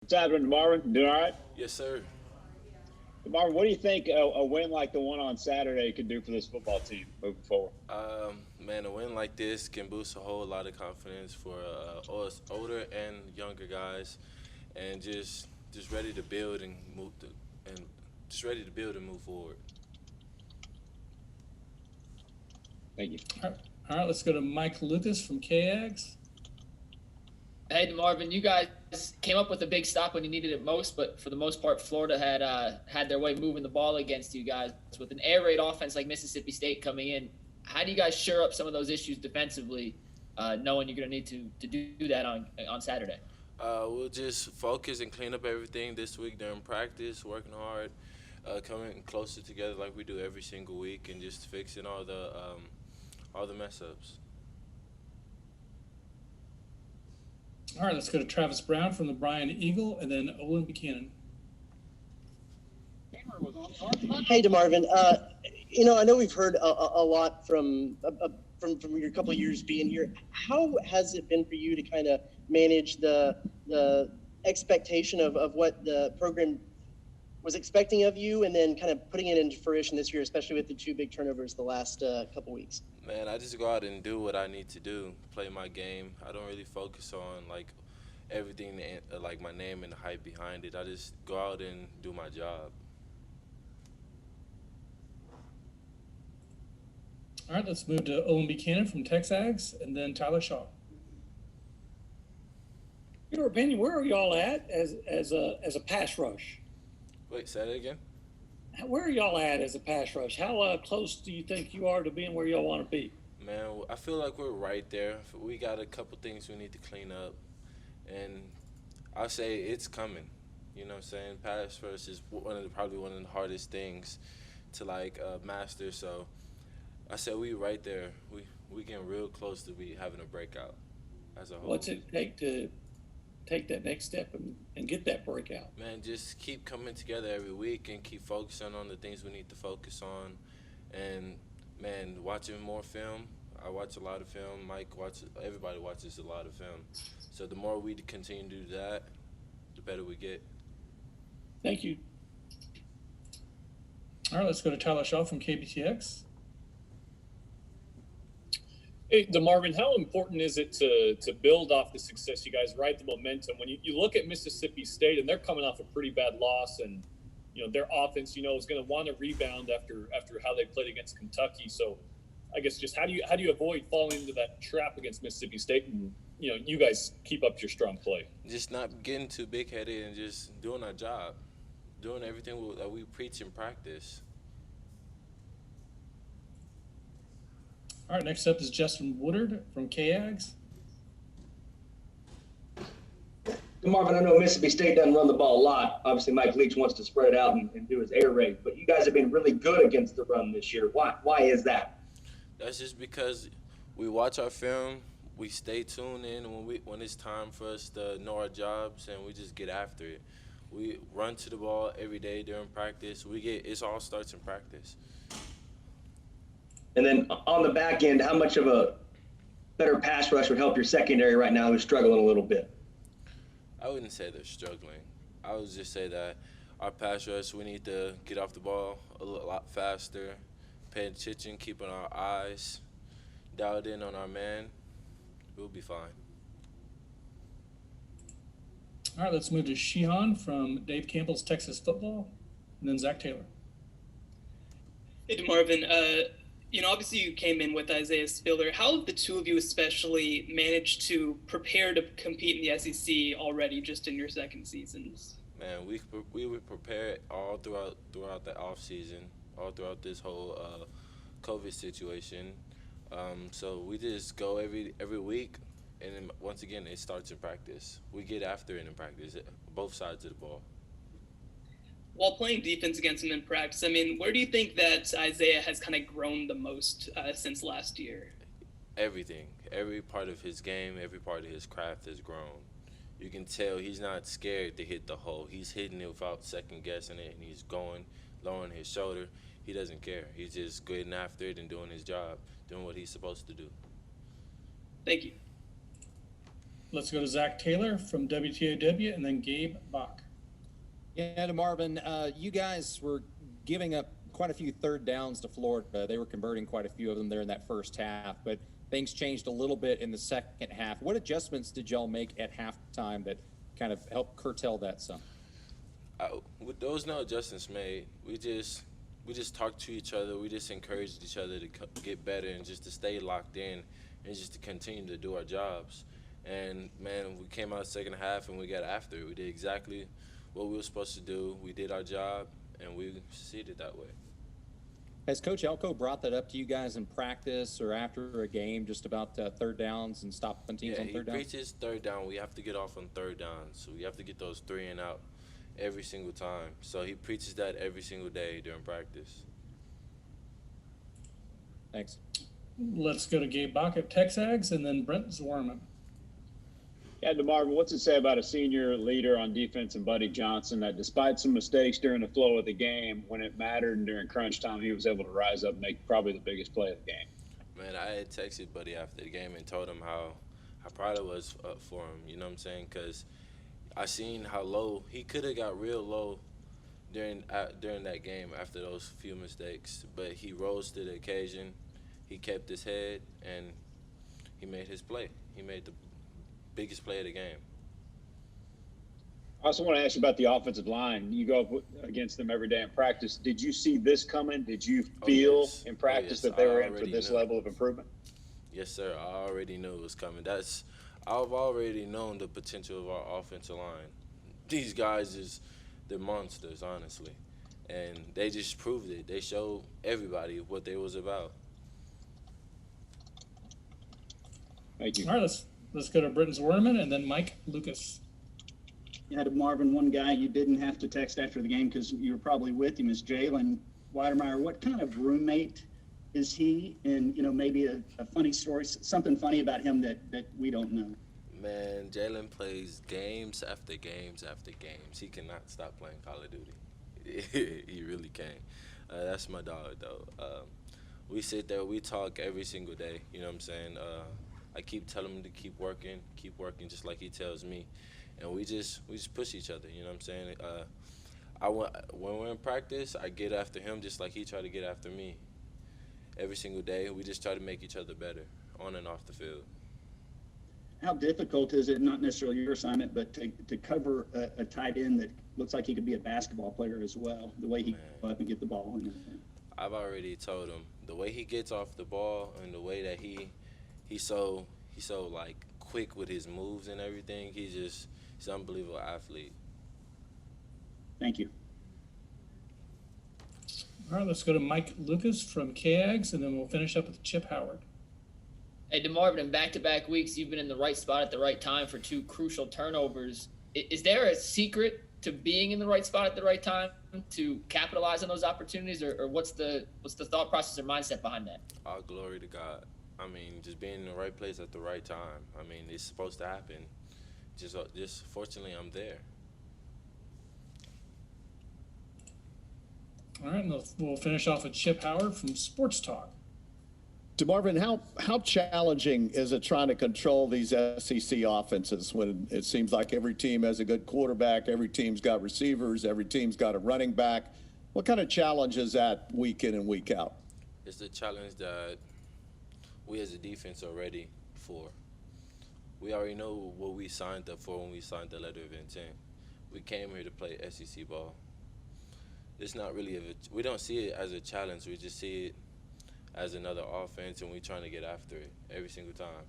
What's happening, DeMarvin? Doing all right? Yes, sir. DeMarvin, what do you think a win like the one on Saturday could do for this football team moving forward? Man, a win like this can boost a whole lot of confidence for us older and younger guys, and just ready to build and and just ready to build and move forward. Thank you. All right, let's go to Mike Lucas from KAGS. Hey, DeMarvin, you guys came up with a big stop when you needed it most, but for the most part, Florida had their way moving the ball against you guys with an air raid offense like Mississippi State coming in. How do you guys shore up some of those issues defensively, knowing you're going to need to do that on Saturday? We'll just focus and clean up everything this week during practice, working hard, coming closer together like we do every single week, and just fixing all the mess ups. All right, let's go to Travis Brown from the Bryan Eagle, and then Olin Buchanan. Hey, DeMarvin. I know we've heard a lot from your couple of years being here. How has it been for you to kind of manage the expectation of what the program was expecting of you, and then kind of putting it into fruition this year, especially with the two big turnovers the last couple weeks? Man, I just go out and do what I need to do, play my game. I don't really focus on like everything like my name and the hype behind it. I just go out and do my job. All right, let's move to Olin Buchanan from Texags, and then Tyler Shaw. Your opinion, where are y'all at as a pass rush? Wait, say that again? Where are y'all at as a pass rush? How close do you think you are to being where y'all want to be? Man, I feel like we're right there. We got a couple things we need to clean up, and I'll say it's coming. You know what I'm saying? Pass first is probably one of the hardest things to master. So I said we right there. We getting real close to be having a breakout as a whole. What's it take to take that next step and get that breakout? Man, just keep coming together every week and keep focusing on the things we need to focus on. And, man, watching more film. I watch a lot of film. Everybody watches a lot of film. So the more we continue to do that, the better we get. Thank you. All right, let's go to Tyler Shaw from KBTX. Hey, DeMarvin, how important is it to build off the success you guys, ride the momentum? When you look at Mississippi State, and they're coming off a pretty bad loss, and their offense, is going to want to rebound after how they played against Kentucky. So, I guess just how do you avoid falling into that trap against Mississippi State, and you guys keep up your strong play? Just not getting too big headed and just doing our job, doing everything that we preach in practice. All right, next up is Justin Woodard from KAGS. Marvin, I know Mississippi State doesn't run the ball a lot. Obviously, Mike Leach wants to spread it out and do his air raid, but you guys have been really good against the run this year. Why is that? That's just because we watch our film, we stay tuned in when it's time for us to know our jobs, and we just get after it. We run to the ball every day during practice. It all starts in practice. And then on the back end, how much of a better pass rush would help your secondary right now who's struggling a little bit? I wouldn't say they're struggling. I would just say that our pass rush, we need to get off the ball a lot faster, pay attention, keeping our eyes dialed in on our man. We'll be fine. All right, let's move to Sheehan from Dave Campbell's Texas Football, and then Zach Taylor. Hey, DeMarvin. Obviously you came in with Isaiah Spiller. How have the two of you especially managed to prepare to compete in the SEC already just in your second seasons? Man, we were prepared all throughout the off season, all throughout this whole COVID situation. So we just go every week, and then once again it starts in practice. We get after it in practice, both sides of the ball. While playing defense against him in practice, where do you think that Isaiah has kind of grown the most since last year? Everything. Every part of his game, every part of his craft has grown. You can tell he's not scared to hit the hole. He's hitting it without second guessing it, and he's going, lowering his shoulder. He doesn't care. He's just getting after it and doing his job, doing what he's supposed to do. Thank you. Let's go to Zach Taylor from WTAW and then Gabe Bach. Yeah, DeMarvin, you guys were giving up quite a few third downs to Florida. They were converting quite a few of them there in that first half, but things changed a little bit in the second half. What adjustments did y'all make at halftime that kind of helped curtail that some? There was no adjustments made. We just talked to each other. We just encouraged each other to get better and just to stay locked in and just to continue to do our jobs. And, man, we came out second half and we got after it. We did exactly what we were supposed to do. We did our job, and we succeeded that way. Has Coach Elko brought that up to you guys in practice or after a game, just about third downs and stopping teams on third down? Yeah, he preaches third down. We have to get off on third down, so we have to get those 3 and out every single time. So he preaches that every single day during practice. Thanks. Let's go to Gabe Bach at Texags and then Brent Zwerman. Yeah, DeMarvin, what's it say about a senior leader on defense and Buddy Johnson that despite some mistakes during the flow of the game, when it mattered and during crunch time, he was able to rise up and make probably the biggest play of the game? Man, I had texted Buddy after the game and told him how proud I was for him, you know what I'm saying? Because I seen how low he could have got real low during that game after those few mistakes, but he rose to the occasion. He kept his head and he made his play. He made the biggest play of the game. I also want to ask you about the offensive line. You go up against them every day in practice. Did you see this coming? Did you feel in practice that they were in for this level of improvement? Yes, sir. I already knew it was coming. I've already known the potential of our offensive line. These guys they're monsters, honestly. And they just proved it. They showed everybody what they was about. Thank you. All right, let's go to Britton Zwerman and then Mike Lucas. Yeah, Marvin, one guy you didn't have to text after the game because you were probably with him is Jalen Weidermeyer. What kind of roommate is he? And, maybe a funny story, something funny about him that we don't know. Man, Jalen plays games after games after games. He cannot stop playing Call of Duty. He really can't. That's my dog, though. We sit there, we talk every single day, you know what I'm saying? I keep telling him to keep working just like he tells me. And we just push each other, you know what I'm saying? When we're in practice, I get after him just like he tried to get after me. Every single day, we just try to make each other better on and off the field. How difficult is it, not necessarily your assignment, but to cover a tight end that looks like he could be a basketball player as well, the way he go up and get the ball? I've already told him the way he gets off the ball and the way that he's so like quick with his moves and everything. He's an unbelievable athlete. Thank you. All right, let's go to Mike Lucas from KAGS, and then we'll finish up with Chip Howard. Hey, DeMarvin, in back-to-back weeks, you've been in the right spot at the right time for 2 crucial turnovers. Is there a secret to being in the right spot at the right time to capitalize on those opportunities, or what's the thought process or mindset behind that? All glory to God. I mean, just being in the right place at the right time. I mean, it's supposed to happen. Just fortunately, I'm there. All right, and we'll finish off with Chip Howard from Sports Talk. DeMarvin, how challenging is it trying to control these SEC offenses when it seems like every team has a good quarterback, every team's got receivers, every team's got a running back? What kind of challenge is that week in and week out? It's the challenge that we as a defense are ready for. We already know what we signed up for when we signed the letter of intent. We came here to play SEC ball. It's not really we don't see it as a challenge. We just see it as another offense, and we're trying to get after it every single time.